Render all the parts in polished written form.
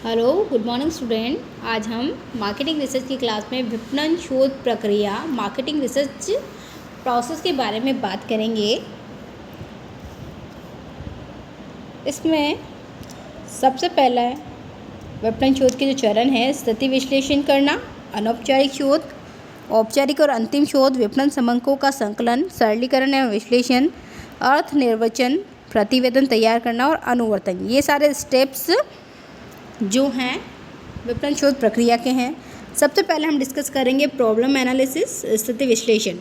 Hello good morning student. आज हम marketing research की क्लास में विपणन शोध प्रक्रिया मार्केटिंग रिसर्च प्रोसेस के बारे में बात करेंगे। इसमें सबसे पहला विपणन शोध के जो चरण है, स्थिति विश्लेषण करना, अनौपचारिक शोध, औपचारिक और अंतिम शोध, विपणन समंकों का संकलन, सरलीकरण एवं विश्लेषण, अर्थ निर्वचन, प्रतिवेदन तैयार करना और अनुवर्तन। ये सारे स्टेप्स जो हैं विपणन शोध प्रक्रिया के हैं। सबसे पहले हम डिस्कस करेंगे प्रॉब्लम एनालिसिस, स्थिति विश्लेषण।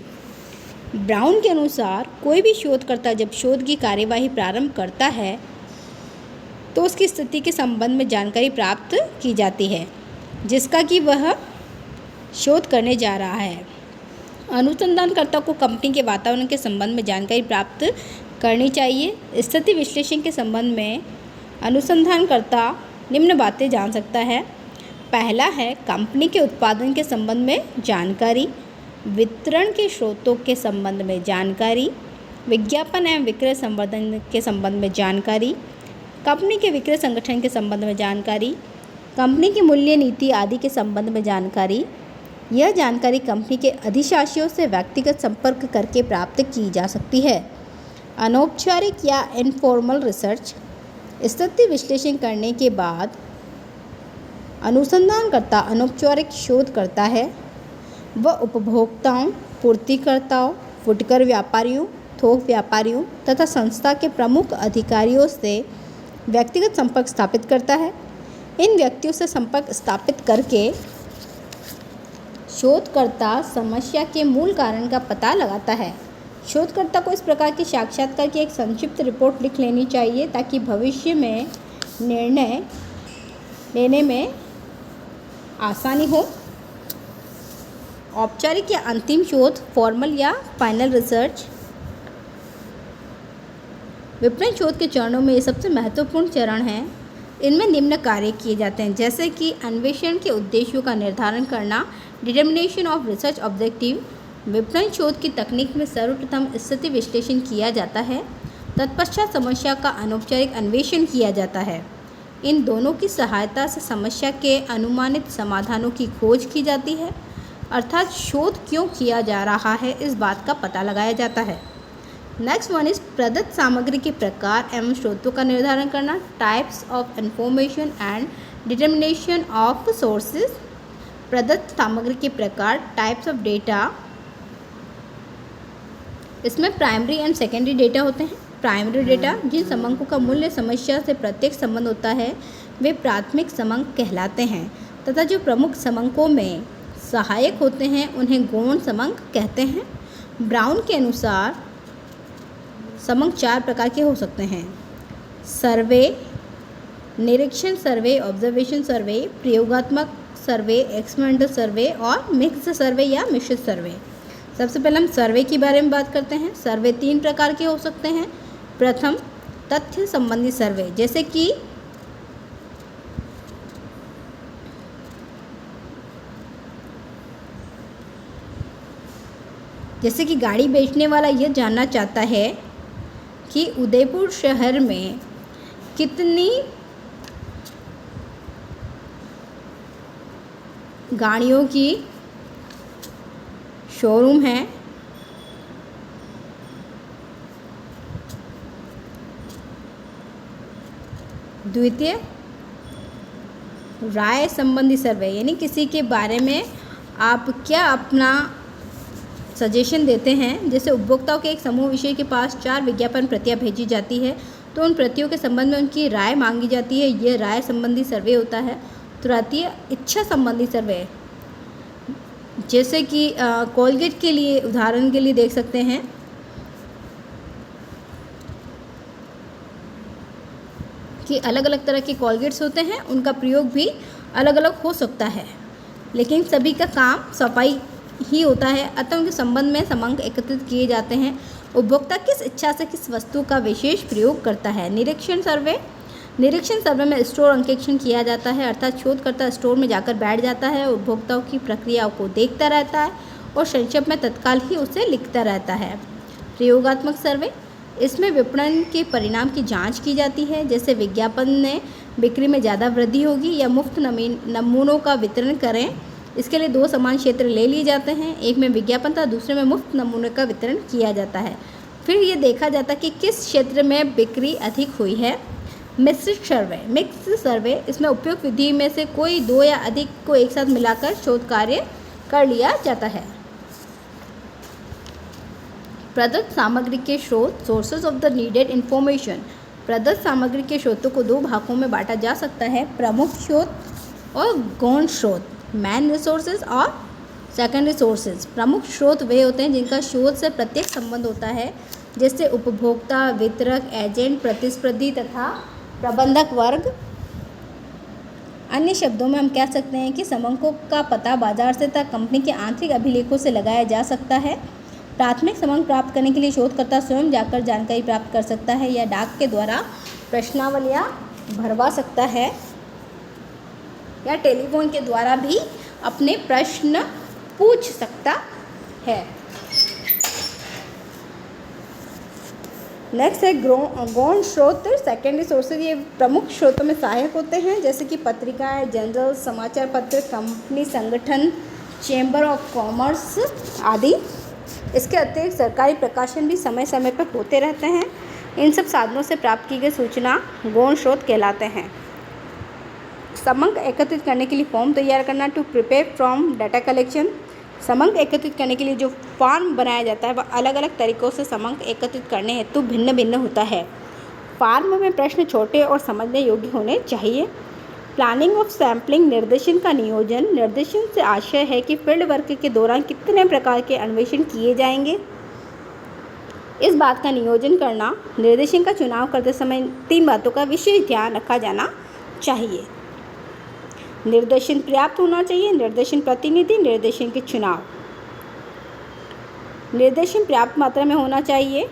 ब्राउन के अनुसार कोई भी शोधकर्ता जब शोध की कार्यवाही प्रारंभ करता है तो उसकी स्थिति के संबंध में जानकारी प्राप्त की जाती है जिसका कि वह शोध करने जा रहा है। अनुसंधानकर्ता को कंपनी के वातावरण के संबंध में जानकारी प्राप्त करनी चाहिए। स्थिति विश्लेषण के संबंध में अनुसंधानकर्ता निम्न बातें जान सकता है। पहला है कंपनी के उत्पादन के संबंध में जानकारी, वितरण के स्रोतों के संबंध में जानकारी, विज्ञापन एवं विक्रय संवर्धन के संबंध में जानकारी, कंपनी के विक्रय संगठन के संबंध में जानकारी, कंपनी की मूल्य नीति आदि के संबंध में जानकारी। यह जानकारी कंपनी के अधिशासियों से व्यक्तिगत संपर्क करके प्राप्त की जा सकती है। अनौपचारिक या इनफॉर्मल रिसर्च। स्थिति विश्लेषण करने के बाद अनुसंधानकर्ता अनौपचारिक शोध करता है। वह उपभोक्ताओं, पूर्तिकर्ताओं, फुटकर व्यापारियों, थोक व्यापारियों तथा संस्था के प्रमुख अधिकारियों से व्यक्तिगत संपर्क स्थापित करता है। इन व्यक्तियों से संपर्क स्थापित करके शोधकर्ता समस्या के मूल कारण का पता लगाता है। शोधकर्ता को इस प्रकार के साक्षात्कार की एक संक्षिप्त रिपोर्ट लिख लेनी चाहिए ताकि भविष्य में निर्णय लेने में आसानी हो। औपचारिक या अंतिम शोध, फॉर्मल या फाइनल रिसर्च। विपणन शोध के चरणों में ये सबसे महत्वपूर्ण चरण हैं। इनमें निम्न कार्य किए जाते हैं, जैसे कि अन्वेषण के उद्देश्यों का निर्धारण करना, डिटर्मिनेशन ऑफ रिसर्च ऑब्जेक्टिव। विपणन शोध की तकनीक में सर्वप्रथम स्थिति विश्लेषण किया जाता है, तत्पश्चात समस्या का अनौपचारिक अन्वेषण किया जाता है। इन दोनों की सहायता से समस्या के अनुमानित समाधानों की खोज की जाती है, अर्थात शोध क्यों किया जा रहा है इस बात का पता लगाया जाता है। नेक्स्ट वन इज प्रदत्त सामग्री के प्रकार एवं स्रोतों का निर्धारण करना, types of information and determination of sources. प्रदत्त सामग्री के प्रकार, टाइप्स ऑफ डेटा। इसमें प्राइमरी एंड सेकेंडरी डेटा होते हैं। प्राइमरी डेटा जिन समंकों का मूल्य समस्या से प्रत्येक संबंध होता है वे प्राथमिक समंक कहलाते हैं तथा जो प्रमुख समंकों में सहायक होते हैं उन्हें गौण समंक कहते हैं। ब्राउन के अनुसार समंक 4 प्रकार के हो सकते हैं: सर्वे, निरीक्षण सर्वे, ऑब्जर्वेशन सर्वे, प्रयोगात्मक सर्वे, एक्सपेरिमेंटल सर्वे और मिक्स्ड सर्वे या मिश्रित सर्वे। सबसे पहले हम सर्वे के बारे में बात करते हैं। सर्वे 3 प्रकार के हो सकते हैं। प्रथम, तथ्य संबंधी सर्वे, जैसे कि गाड़ी बेचने वाला यह जानना चाहता है कि उदयपुर शहर में कितनी गाड़ियों की शोरूम है। द्वितीय, राय संबंधी सर्वे, यानी किसी के बारे में आप क्या अपना सजेशन देते हैं। जैसे उपभोक्ताओं के एक समूह विषय के पास 4 विज्ञापन प्रतियां भेजी जाती है तो उन प्रतियों के संबंध में उनकी राय मांगी जाती है। यह राय संबंधी सर्वे होता है। तृतीय, इच्छा संबंधी सर्वे, जैसे कि कोलगेट के लिए उदाहरण के लिए देख सकते हैं कि अलग अलग तरह के कोलगेट्स होते हैं, उनका प्रयोग भी अलग अलग हो सकता है, लेकिन सभी का काम सफाई ही होता है, अतः उनके संबंध में समंक एकत्रित किए जाते हैं। उपभोक्ता किस इच्छा से किस वस्तु का विशेष प्रयोग करता है। निरीक्षण सर्वे, निरीक्षण सर्वे में स्टोर अंकेक्षण किया जाता है, अर्थात शोधकर्ता स्टोर में जाकर बैठ जाता है, उपभोक्ताओं की प्रक्रियाओं को देखता रहता है और संक्षेप में तत्काल ही उसे लिखता रहता है। प्रयोगात्मक सर्वे, इसमें विपणन के परिणाम की जांच की जाती है, जैसे विज्ञापन में बिक्री में ज़्यादा वृद्धि होगी या मुफ्त नमूनों का वितरण करें। इसके लिए दो समान क्षेत्र ले लिए जाते हैं, एक में विज्ञापन था, दूसरे में मुफ्त नमूने का वितरण किया जाता है। फिर ये देखा जाता है कि किस क्षेत्र में बिक्री अधिक हुई है। मिक्स्ड सर्वे इसमें उपयुक्त विधि में से कोई दो या अधिक को एक साथ मिलाकर शोध कार्य कर लिया जाता है। प्रदत्त सामग्री के स्रोत, sources of the needed information. प्रदत्त सामग्री के स्रोतों को दो भागों में बांटा जा सकता है, प्रमुख स्रोत और गौण स्रोत, मेन रिसोर्सेज और सेकेंडरी सोर्सेज। प्रमुख स्रोत वे होते हैं जिनका शोध से प्रत्यक्ष संबंध होता है, जैसे उपभोक्ता, वितरक, एजेंट, प्रतिस्पर्धी तथा प्रबंधक वर्ग। अन्य शब्दों में हम कह सकते हैं कि समंकों का पता बाजार से तक कंपनी के आंतरिक अभिलेखों से लगाया जा सकता है। प्राथमिक समंक प्राप्त करने के लिए शोधकर्ता स्वयं जाकर जानकारी प्राप्त कर सकता है या डाक के द्वारा प्रश्नावलियाँ भरवा सकता है या टेलीफोन के द्वारा भी अपने प्रश्न पूछ सकता है। नेक्स्ट है गौण स्रोत, सेकेंडरी सोर्सेज। ये प्रमुख स्रोतों में सहायक होते हैं, जैसे कि पत्रिकाएं, जर्नल, समाचार पत्र, कंपनी संगठन, चैम्बर ऑफ कॉमर्स आदि। इसके अतिरिक्त सरकारी प्रकाशन भी समय समय पर होते रहते हैं। इन सब साधनों से प्राप्त की गई सूचना गौण स्रोत कहलाते हैं। समंक एकत्रित करने के लिए फॉर्म तैयार करना, to prepare from data collection. समंक एकत्रित करने के लिए जो फॉर्म बनाया जाता है वह अलग अलग तरीक़ों से समंक एकत्रित करने हेतु भिन्न भिन्न होता है। फॉर्म में प्रश्न छोटे और समझने योग्य होने चाहिए। प्लानिंग ऑफ सैम्पलिंग, निर्देशन का नियोजन। निर्देशन से आशय है कि फील्ड वर्क के दौरान कितने प्रकार के अन्वेषण किए जाएंगे, इस बात का नियोजन करना। निर्देशन का चुनाव करते समय 3 बातों का विशेष ध्यान रखा जाना चाहिए। निर्देशन पर्याप्त होना चाहिए, निर्देशन प्रतिनिधि, निर्देशन के चुनाव। निर्देशन पर्याप्त मात्रा में होना चाहिए,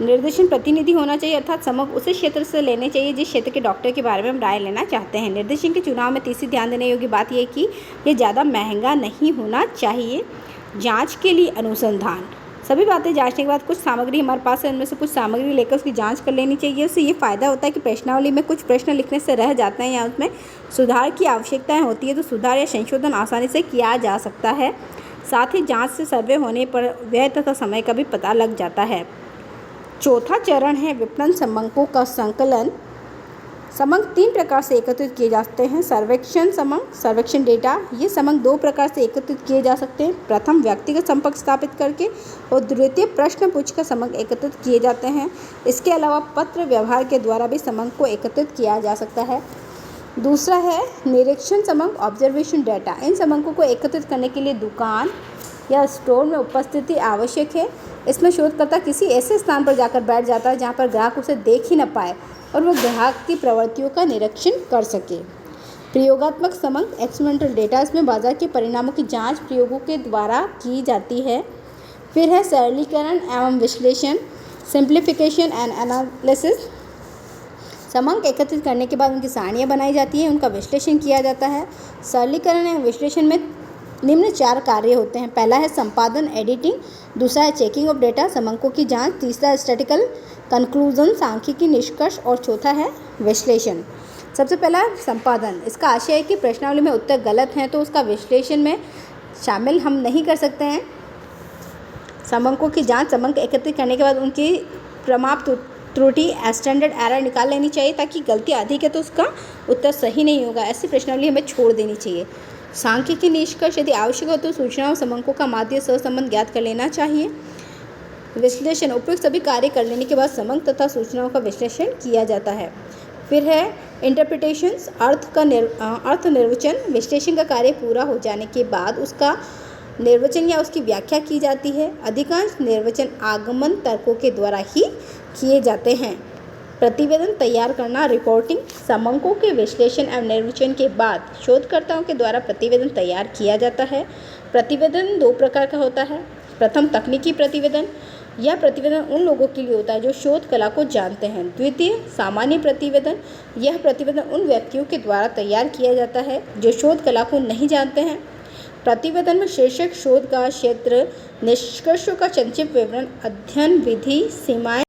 निर्देशन प्रतिनिधि होना चाहिए, अर्थात समग्र उसी क्षेत्र से लेने चाहिए जिस क्षेत्र के डॉक्टर के बारे में हम राय लेना चाहते हैं। निर्देशन के चुनाव में तीसरी ध्यान देने योग्य बात यह कि यह ज़्यादा महंगा नहीं होना चाहिए। जांच के लिए अनुसंधान, सभी बातें जांचने के बाद कुछ सामग्री हमारे पास है, उनमें से कुछ सामग्री लेकर उसकी जांच कर लेनी चाहिए। उससे ये फ़ायदा होता है कि प्रश्नावली में कुछ प्रश्न लिखने से रह जाते हैं या उसमें सुधार की आवश्यकताएँ होती है तो सुधार या संशोधन आसानी से किया जा सकता है। साथ ही जाँच से सर्वे होने पर व्यय तथा समय का भी पता लग जाता है। चौथा चरण है विपणन समंकों का संकलन। समंक 3 प्रकार से एकत्रित किए जाते हैं। सर्वेक्षण समंक, सर्वेक्षण डेटा। ये समंक 2 प्रकार से एकत्रित किए जा सकते हैं। प्रथम व्यक्तिगत संपर्क स्थापित करके और द्वितीय प्रश्न पूछकर समंक एकत्रित किए जाते हैं। इसके अलावा पत्र व्यवहार के द्वारा भी समंक को एकत्रित किया जा सकता है। दूसरा है निरीक्षण समंक, ऑब्जर्वेशन डेटा। इन समंकों को एकत्रित करने के लिए दुकान या स्टोर में उपस्थिति आवश्यक है। इसमें शोधकर्ता किसी ऐसे स्थान पर जाकर बैठ जाता है जहाँ पर ग्राहक उसे देख ही न पाए और वह ग्राहक की प्रवृत्तियों का निरीक्षण कर सके। प्रयोगात्मक समंक, एक्सपेरिमेंटल डेटा। इसमें बाजार के परिणामों की जांच प्रयोगों के द्वारा की जाती है। फिर है सरलीकरण एवं विश्लेषण, सिंप्लीफिकेशन एंड एनालिसिस। समंक एकत्रित करने के बाद उनकी सारणियाँ बनाई जाती हैं, उनका विश्लेषण किया जाता है। सरलीकरण एवं विश्लेषण में निम्न 4 कार्य होते हैं। पहला है संपादन, एडिटिंग। दूसरा है चेकिंग ऑफ डेटा, समंकों की जांच। तीसरा है स्टैटिकल कंक्लूजन, सांख्यिकी निष्कर्ष। और चौथा है विश्लेषण। सबसे पहला संपादन। इसका आशय है कि प्रश्नावली में उत्तर गलत हैं तो उसका विश्लेषण में शामिल हम नहीं कर सकते हैं। समंकों की जांच, समंक एकत्रित करने के बाद उनकी प्रमाप त्रुटि, स्टैंडर्ड एरर निकाल लेनी चाहिए ताकि गलती अधिक है तो उसका उत्तर सही नहीं होगा, ऐसी प्रश्नावली हमें छोड़ देनी चाहिए। सांख्यिकी निष्कर्ष, यदि आवश्यक हो तो सूचनाओं समंकों का माध्य सहसंबंध ज्ञात कर लेना चाहिए। विश्लेषण, उपयुक्त सभी कार्य कर लेने के बाद समंक तथा सूचनाओं का विश्लेषण किया जाता है। फिर है इंटरप्रिटेशंस, अर्थ निर्वचन। विश्लेषण का कार्य पूरा हो जाने के बाद उसका निर्वचन या उसकी व्याख्या की जाती है। अधिकांश निर्वचन आगमन तर्कों के द्वारा ही किए जाते हैं। प्रतिवेदन तैयार करना, रिपोर्टिंग। समंकों के विश्लेषण एवं निर्वचन के बाद शोधकर्ताओं के द्वारा प्रतिवेदन तैयार किया जाता है। प्रतिवेदन 2 प्रकार का होता है। प्रथम तकनीकी प्रतिवेदन। यह प्रतिवेदन उन लोगों के लिए होता है जो शोध कला को जानते हैं। द्वितीय सामान्य प्रतिवेदन। यह प्रतिवेदन उन व्यक्तियों के द्वारा तैयार किया जाता है जो शोध कला को नहीं जानते हैं। प्रतिवेदन में शीर्षक शोध का क्षेत्र, निष्कर्षों का संक्षिप्त विवरण, अध्ययन विधि, सीमाएं